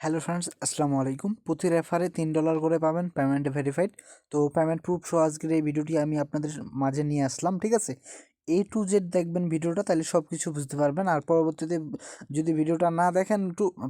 Hello friends, আসসালামু আলাইকুম। প্রতি রেফারে $3 করে পাবেন, পেমেন্ট ভেরিফাইড। তো পেমেন্ট প্রুফ সহ আজকের এই ভিডিওটি আমি আপনাদের মাঝে নিয়ে আসলাম, ঠিক আছে। A to Z দেখবেন ভিডিওটা, তাহলে সব কিছু বুঝতে পারবেন। আর পরবর্তীতে যদি ভিডিওটা না দেখেন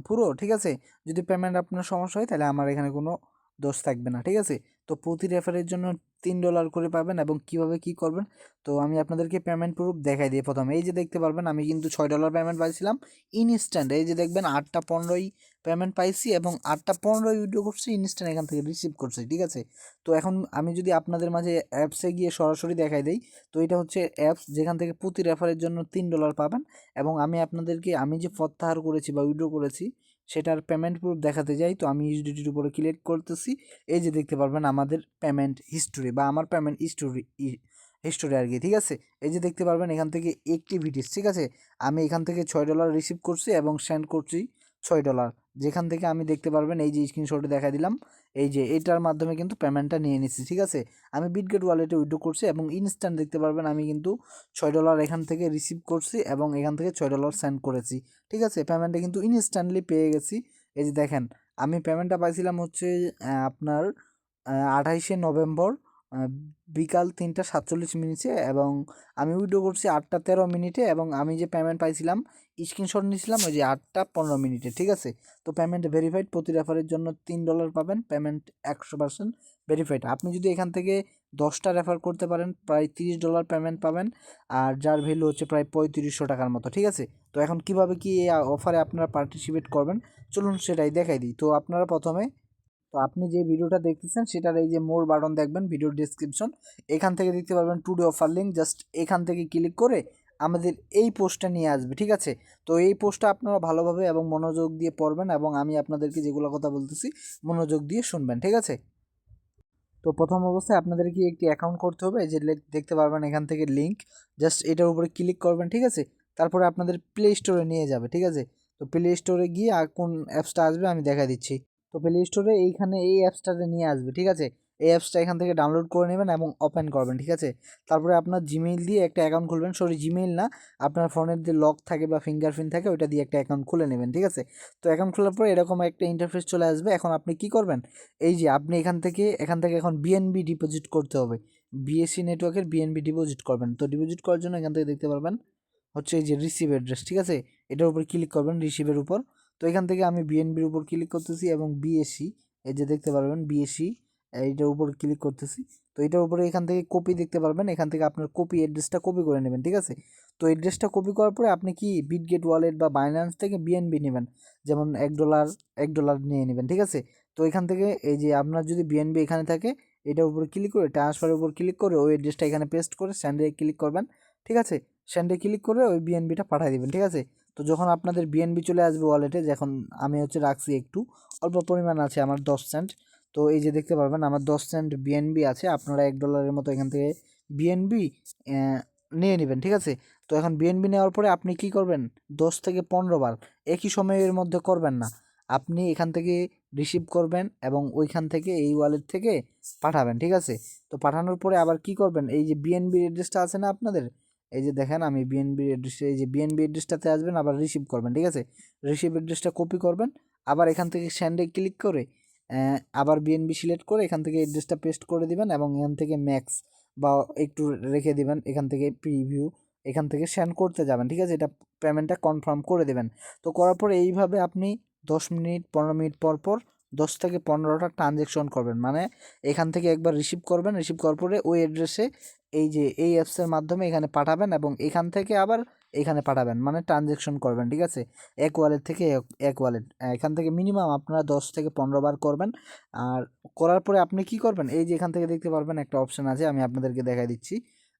পুরো, ঠিক আছে, যদি পেমেন্ট আপনার সমস্যা হয় তাহলে আমার এখানে কোনো দোষ থাকবে না, ঠিক আছে। তো প্রতি রেফারের জন্য $3 করে পাবেন এবং কিভাবে কি করবেন, তো আমি আপনাদেরকে পেমেন্ট প্রুফ দেখাই দিই। প্রথমে এই যে দেখতে পারবেন, আমি কিন্তু $6 পেমেন্ট পাইছিলাম ইনস্ট্যান্ট। এই যে দেখবেন 8টা 15ই পেমেন্ট পাইছি এবং 8টা 15 উইথড্র করছি, ইনস্ট্যান্ট এখান থেকে রিসিভ করছি, ঠিক আছে। তো এখন আমি যদি আপনাদের মাঝে অ্যাপসে গিয়ে সরাসরি দেখাই দেই, তো এটা হচ্ছে অ্যাপস যেখান থেকে প্রতি রেফারের জন্য $3 পাবেন। এবং আমি আপনাদেরকে আমি যে প্রত্যাহার করেছি বা উইথড্র করেছি সেটার পেমেন্ট প্রুফ দেখাতে যাই। তো আমি ইউএসডিটির উপরে ক্লিক করতেছি। এই যে দেখতে পারবেন আমাদের পেমেন্ট হিস্টোরি বা আমার পেমেন্ট হিস্টোরি আর কি, ঠিক আছে। এই যে দেখতে পারবেন এখান থেকে অ্যাক্টিভিটিস, ঠিক আছে। আমি এখান থেকে $6 রিসিভ করছি এবং সেন্ড করছি $6, যেখান থেকে আমি দেখতে পারবেন এই যে স্ক্রিনশটে দেখা দিলাম, এই যে এটার মাধ্যমে কিন্তু পেমেন্টটা নিয়ে নিচ্ছি, ঠিক আছে। আমি বিটগেট ওয়ালেটে উইথড্র করছি এবং ইনস্ট্যান্ট দেখতে পারবেন আমি কিন্তু $6 এখান থেকে রিসিভ করছি এবং এখান থেকে $6 সেন্ড করেছি, ঠিক আছে। পেমেন্টটা কিন্তু ইনস্ট্যান্টলি পেয়ে গেছি। এই যে দেখেন, আমি পেমেন্টটা পাইছিলাম হচ্ছে আপনার 28শে নভেম্বর বিকাল 3টা 47 মিনিটে এবং আমি উইথড্র করছি 8টা 13 মিনিটে এবং আমি যে পেমেন্ট পাইছিলাম স্ক্রিনশট নিয়েছিলাম ওই যে 8টা 15 মিনিটে, ঠিক আছে। তো পেমেন্ট ভেরিফাইড, প্রতি রেফারের জন্য $3 পাবেন, পেমেন্ট 100% ভেরিফাইড। আপনি যদি এখান থেকে 10টা রেফার করতে পারেন প্রায় $30 পেমেন্ট পাবেন, আর যার ভ্যালু হচ্ছে প্রায় 3500 টাকার মতো, ঠিক আছে। তো এখন কিভাবে কি এই অফারে আপনারা পার্টিসিপেট করবেন, চলুন সেটাই দেখাই দিই। তো আপনারা প্রথমে, তো আপনি যে ভিডিওটা দেখতেছেন সেটার এই যে মোর বাটন দেখবেন ভিডিওর ডিসক্রিপশন, এখান থেকে দেখতে পারবেন টুডে অফার লিঙ্ক, জাস্ট এখান থেকে ক্লিক করে আমাদের এই পোস্টটা নিয়ে আসবে, ঠিক আছে। তো এই পোস্টটা আপনারা ভালোভাবে এবং মনোযোগ দিয়ে পড়বেন এবং আমি আপনাদেরকে যেগুলো কথা বলতেছি মনোযোগ দিয়ে শুনবেন, ঠিক আছে। তো প্রথম অবস্থায় আপনাদেরকে একটি অ্যাকাউন্ট করতে হবে, এই যে দেখতে পারবেন এখান থেকে লিঙ্ক, জাস্ট এটার উপরে ক্লিক করবেন, ঠিক আছে। তারপরে আপনাদের প্লে স্টোরে নিয়ে যাবে, ঠিক আছে। তো প্লে স্টোরে গিয়ে আর কোন অ্যাপসটা আসবে আমি দেখা দিচ্ছি। তো প্লে স্টোরে এইখানে এই অ্যাপসটাতে নিয়ে আসবে, ঠিক আছে। এই অ্যাপসটা এখান থেকে ডাউনলোড করে নেবেন এবং ওপেন করবেন, ঠিক আছে। তারপরে আপনার জিমেইল দিয়ে একটা অ্যাকাউন্ট খুলবেন, সরি জিমেইল না, আপনার ফোনের যে লক থাকে বা ফিঙ্গারপ্রিন্ট থাকে ওইটা দিয়ে একটা অ্যাকাউন্ট খুলে নেবেন, ঠিক আছে। তো অ্যাকাউন্ট খোলার পরে এরকম একটা ইন্টারফেস চলে আসবে। এখন আপনি কি করবেন, এই যে আপনি এখান থেকে এখন বিএনবি ডিপোজিট করতে হবে, বিএসসি নেটওয়ার্কের বিএনবি ডিপোজিট করবেন। তো ডিপোজিট করার জন্য এখান থেকে দেখতে পারবেন হচ্ছে এই যে রিসিভ অ্যাড্রেস, ঠিক আছে, এটার উপর ক্লিক করবেন রিসিভের উপর। তো এখান থেকে আমি বিএনবির উপর ক্লিক করতেছি এবং বিএসসি, এই যে দেখতে পারবেন বিএসসি, এইটার উপর ক্লিক করতেছি। তো এটার উপরে এখান থেকে কপি দেখতে পারবেন, এখান থেকে আপনার কপি অ্যাড্রেসটা কপি করে নেবেন, ঠিক আছে। তো অ্যাড্রেসটা কপি করার পরে আপনি কি বিটগেট ওয়ালেট বা বাইন্যান্স থেকে বিএনবি নেবেন, যেমন $1 নিয়ে নেবেন, ঠিক আছে। তো এখান থেকে এই যে আপনার যদি বিএনবি এখানে থাকে, এটার উপর ক্লিক করে ট্রান্সফারের উপর ক্লিক করে ওই অ্যাড্রেসটা এখানে পেস্ট করে স্যান্ডে ক্লিক করবেন, ঠিক আছে। স্যান্ডে ক্লিক করে ওই বিএনবিটা পাঠিয়ে দিবেন, ঠিক আছে। তো যখন আপনাদের বিএনবি চলে আসবে ওয়ালেটে, যখন আমি হচ্ছে রাখছি একটু অল্প পরিমাণ আছে আমার 10 সেন্ট। তো এই যে দেখতে পারবেন আমার 10 সেন্ট বিএনবি আছে, আপনারা $1 মতো এখান থেকে বিএনবি নিয়ে নেবেন, ঠিক আছে। তো এখন বিএনবি নেওয়ার পরে আপনি কি করবেন, 10 থেকে 15 বার একই সময়ের মধ্যে করবেন না, আপনি এখান থেকে রিসিভ করবেন এবং ওইখান থেকে এই ওয়ালেট থেকে পাঠাবেন, ঠিক আছে। তো পাঠানোর পরে আবার কি করবেন, এই যে বিএনবি অ্যাড্রেসটা আছে না আপনাদের, এই যে দেখেন আমি বিএনবি অ্যাড্রেসে, এই যে বিএনবি অ্যাড্রেসটাতে আসবেন, আবার রিসিভ করবেন, ঠিক আছে। রিসিভ অ্যাড্রেসটা কপি করবেন, আবার এখান থেকে স্যান্ডে ক্লিক করে আবার বিএনবি সিলেক্ট করে এখান থেকে অ্যাড্রেসটা পেস্ট করে দিবেন এবং এখান থেকে ম্যাক্স বা একটু রেখে দিবেন, এখান থেকে প্রিভিউ, এখান থেকে সেন্ড করতে যাবেন, ঠিক আছে। এটা পেমেন্টটা কনফার্ম করে দেবেন। তো করার পরে এইভাবে আপনি 10 মিনিট 15 মিনিট পর পর 10 থেকে 15টা ট্রানজ্যাকশন করবেন, মানে এখান থেকে একবার রিসিভ করবেন, রিসিভ করার পরে ওই অ্যাড্রেসে এই যে এই অ্যাপসের মাধ্যমে এখানে পাঠাবেন এবং এখান থেকে আবার এখানে পাঠাবেন, মানে ট্রানজ্যাকশন করবেন, ঠিক আছে। এক ওয়ালেট থেকে এক ওয়ালেট, এখান থেকে মিনিমাম আপনারা 10 থেকে 15 বার করবেন। আর করার পরে আপনি কি করবেন, এই যে এখান থেকে দেখতে পারবেন একটা অপশান আছে, আমি আপনাদেরকে দেখাই দিচ্ছি,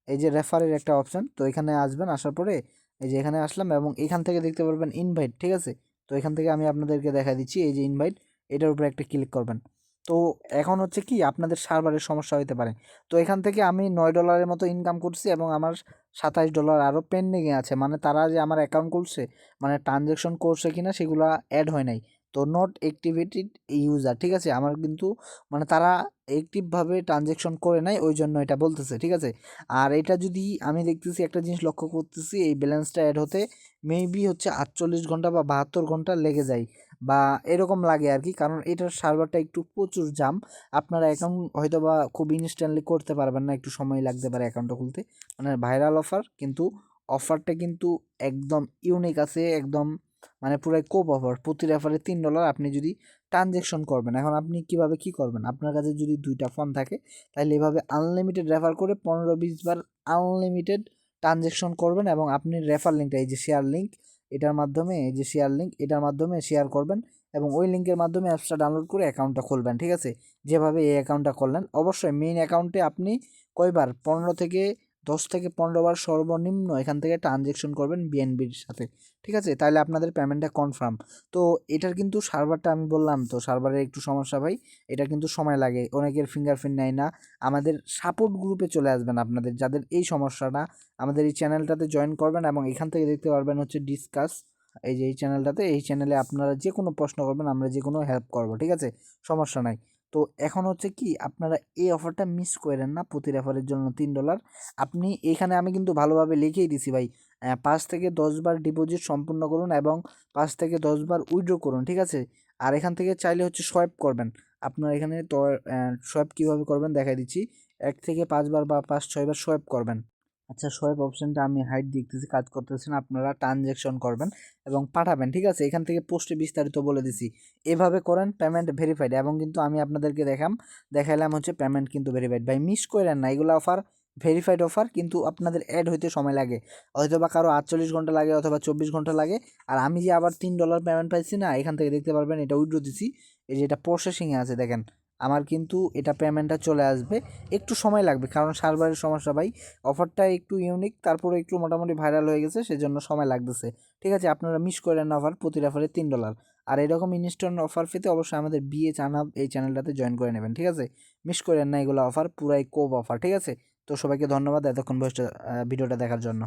এই যে রেফারের একটা অপশান। তো এখানে আসবেন, আসার পরে এই যে এখানে আসলাম এবং এখান থেকে দেখতে পারবেন ইনভাইট, ঠিক আছে। তো এখান থেকে আমি আপনাদেরকে দেখা দিচ্ছি এই যে ইনভাইট, এটার উপরে একটা ক্লিক করবেন। তো এখন হচ্ছে কি আপনাদের সার্ভারের সমস্যা হতে পারে। তো এখান থেকে আমি $9 মতো ইনকাম করছি এবং আমার $27 আরও পেন্ডিংয়ে আছে, মানে তারা যে আমার অ্যাকাউন্ট করছে, মানে ট্রানজ্যাকশন করছে কিনা সেগুলো অ্যাড হয় নাই। তো নট অ্যাক্টিভেটেড ইউজার, ঠিক আছে, আমার কিন্তু মানে তারা অ্যাক্টিভভাবে ট্রানজ্যাকশন করে নাই, ওই জন্য এটা বলতেছে, ঠিক আছে। আর এটা যদি আমি দেখতেছি একটা জিনিস লক্ষ্য করতেছি, এই ব্যালেন্সটা অ্যাড হতে মেবি হচ্ছে 48 ঘন্টা বা 72 ঘন্টা লেগে যায়, বা এরকম লাগে আর কি, কারণ এটার সার্ভারটা একটু প্রচুর জাম। আপনারা অ্যাকাউন্ট হয়তো বা খুব ইনস্ট্যান্টলি করতে পারবেন না, একটু সময় লাগতে পারে অ্যাকাউন্টটা খুলতে। মানে ভাইরাল অফার, কিন্তু অফারটা কিন্তু একদম ইউনিক আছে, একদম মানে পুরাই কোপ অফার। প্রতি রেফারে $3 আপনি যদি ট্রানজ্যাকশন করবেন। এখন আপনি কিভাবে কি করবেন, আপনার কাছে যদি 2টা ফোন থাকে তাহলে এভাবে আনলিমিটেড রেফার করে 15-20 বার আনলিমিটেড ট্রানজ্যাকশন করবেন, এবং আপনি রেফার লিঙ্কটা, এই যে শেয়ার লিঙ্ক, এটার মাধ্যমে, এই যে শেয়ার লিঙ্ক, এটার মাধ্যমে শেয়ার করবেন এবং ওই লিঙ্কের মাধ্যমে অ্যাপসটা ডাউনলোড করে অ্যাকাউন্টটা খুলবেন। ঠিক আছে, যেভাবে এই অ্যাকাউন্টটা করলেন, অবশ্যই মেইন অ্যাকাউন্টে আপনি কয়বার 10 থেকে 15 বার সর্বনিম্ন এখান থেকে ট্রানজ্যাকশন করবেন বিএনবির সাথে। ঠিক আছে, তাহলে আপনাদের পেমেন্টটা কনফার্ম। তো এটার কিন্তু সার্ভারটা আমি বললাম তো সার্ভারের একটু সমস্যা ভাই, এটা কিন্তু সময় লাগে, অনেকের ফিঙ্গারপ্রিন্ট নেয় না। আমাদের সাপোর্ট গ্রুপে চলে আসবেন আপনাদের যাদের এই সমস্যাটা, আমাদের এই চ্যানেলটাতে জয়েন করবেন এবং এখান থেকে দেখতে পারবেন হচ্ছে ডিসকাস, এই যে এই চ্যানেলটাতে, এই চ্যানেলে আপনারা যে কোনো প্রশ্ন করবেন, আমরা যে কোনো হেল্প করবো। ঠিক আছে, সমস্যা নাই। তো এখন হচ্ছে কি, আপনারা এই অফারটা মিস করেন না, প্রতি রেফারের জন্য $3। আপনি এখানে আমি কিন্তু ভালোভাবে লিখেই দিছি ভাই, 5 থেকে 10 বার ডিপোজিট সম্পূর্ণ করুন এবং 5 থেকে 10 বার উইথড্র করুন। ঠিক আছে, আর এখান থেকে চাইলে হচ্ছে সোয়াইপ করবেন। আপনার এখানে তো সোয়াইপ কীভাবে করবেন দেখাই দিচ্ছি। 1 থেকে 5 বার বা 5-6 বার সোয়াইপ করবেন। আচ্ছা, সোয়াইপ অপশনটা আমি হাইড দেখতেছি, কাজ করতেছে না। আপনারা ট্রানজ্যাকশন করবেন এবং পাঠাবেন। ঠিক আছে, এখান থেকে পোস্টে বিস্তারিত বলে দিছি। এভাবে করেন, পেমেন্ট ভেরিফাইড। এবং কিন্তু আমি আপনাদেরকে দেখাইলাম হচ্ছে পেমেন্ট কিন্তু ভেরিফাইড। ভাই মিস করেন না, এগুলো অফার ভেরিফাইড অফার, কিন্তু আপনাদের অ্যাড হইতে সময় লাগে, হয়তো বা কারো 48 ঘন্টা লাগে অথবা 24 ঘন্টা লাগে। আর আমি যে আবার $3 পেমেন্ট পাইছি না, এখান থেকে দেখতে পারবেন এটা উইথড্র দিছি, এই যে এটা প্রসেসিংয়ে আছে দেখেন। আমার কিন্তু এটা পেমেন্টটা চলে আসবে, একটু সময় লাগবে কারণ সার্ভারের সমস্যা ভাই। অফারটা একটু ইউনিক, তারপরে একটু মোটামুটি ভাইরাল হয়ে গেছে, সেজন্য সময় লাগতেছে। ঠিক আছে, আপনারা মিস করেন না অফার, প্রতি রেফারে $3। আর এরকম ইনস্ট্যান্ট অফার পেতে অবশ্যই আমাদের বিএ চানাব এই চ্যানেলটাতে জয়েন করে নেবেন। ঠিক আছে, মিস করেন না এগুলো অফার, পুরাই কোপ অফার। ঠিক আছে, তো সবাইকে ধন্যবাদ এতক্ষণ ভিডিওটা দেখার জন্য।